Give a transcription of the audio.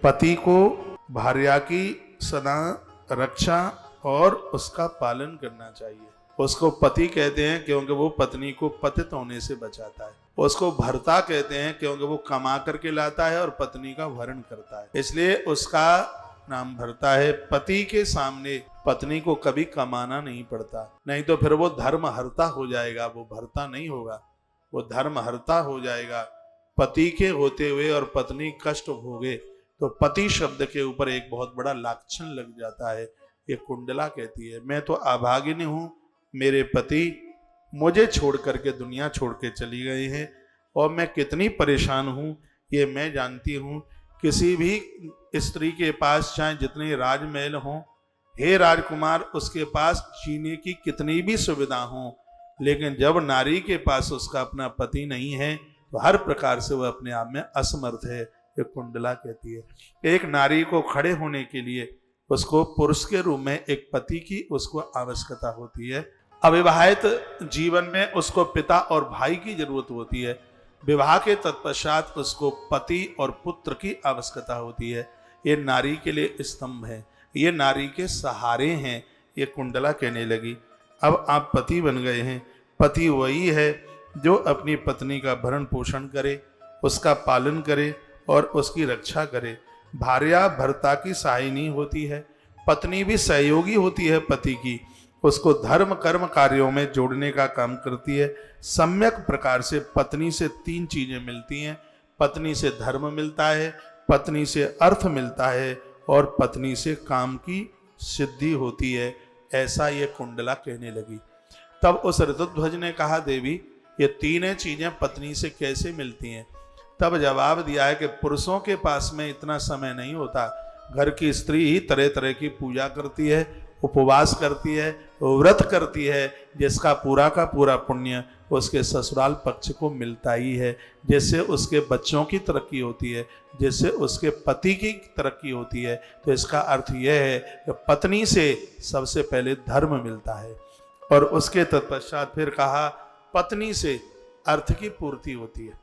पति को भार्या की सदा रक्षा और उसका पालन करना चाहिए। उसको पति कहते हैं क्योंकि वो पत्नी को पतित होने से बचाता है। उसको भर्ता कहते हैं क्योंकि वो कमा करके लाता है और पत्नी का भरण करता है, इसलिए उसका नाम भर्ता है। पति के सामने पत्नी को कभी कमाना नहीं पड़ता, नहीं तो फिर वो धर्महर्ता हो जाएगा, वो भर्ता नहीं होगा, वो धर्महर्ता हो जाएगा। पति के होते हुए और पत्नी कष्ट भोगे तो पति शब्द के ऊपर एक बहुत बड़ा लाक्षण लग जाता है। ये कुंडला कहती है, मैं तो अभागिनी हूं, मेरे पति मुझे छोड़ करके दुनिया छोड़ के चली गई हैं और मैं कितनी परेशान हूं ये मैं जानती हूं। किसी भी स्त्री के पास चाहे जितने राजमहल हों, हे राजकुमार, उसके पास जीने की कितनी भी सुविधा हो, लेकिन जब नारी के पास उसका अपना पति नहीं है तो हर प्रकार से वह अपने आप में असमर्थ है। ये कुंडला कहती है। एक नारी को खड़े होने के लिए उसको पुरुष के रूप में एक पति की उसको आवश्यकता होती है। अविवाहित जीवन में उसको पिता और भाई की जरूरत होती है। विवाह के तत्पश्चात उसको पति और पुत्र की आवश्यकता होती है। ये नारी के लिए स्तंभ है, ये नारी के सहारे हैं। ये कुंडला कहने लगी, अब आप पति बन गए हैं। पति वही है जो अपनी पत्नी का भरण पोषण करे, उसका पालन करे और उसकी रक्षा करे। भार्या भर्ता की सहायनी होती है, पत्नी भी सहयोगी होती है पति की, उसको धर्म कर्म कार्यों में जोड़ने का काम करती है। सम्यक प्रकार से पत्नी से तीन चीजें मिलती हैं। पत्नी से धर्म मिलता है, पत्नी से अर्थ मिलता है और पत्नी से काम की सिद्धि होती है। ऐसा ये कुंडला कहने लगी। तब उस ऋतुध्वज ने कहा, देवी ये तीनों चीजें पत्नी से कैसे मिलती हैं? तब जवाब दिया है कि पुरुषों के पास में इतना समय नहीं होता। घर की स्त्री ही तरह तरह की पूजा करती है, उपवास करती है, व्रत करती है, जिसका पूरा का पूरा पुण्य उसके ससुराल पक्ष को मिलता ही है। जिससे उसके बच्चों की तरक्की होती है, जिससे उसके पति की तरक्की होती है। तो इसका अर्थ यह है कि पत्नी से सबसे पहले धर्म मिलता है और उसके तत्पश्चात फिर कहा पत्नी से अर्थ की पूर्ति होती है।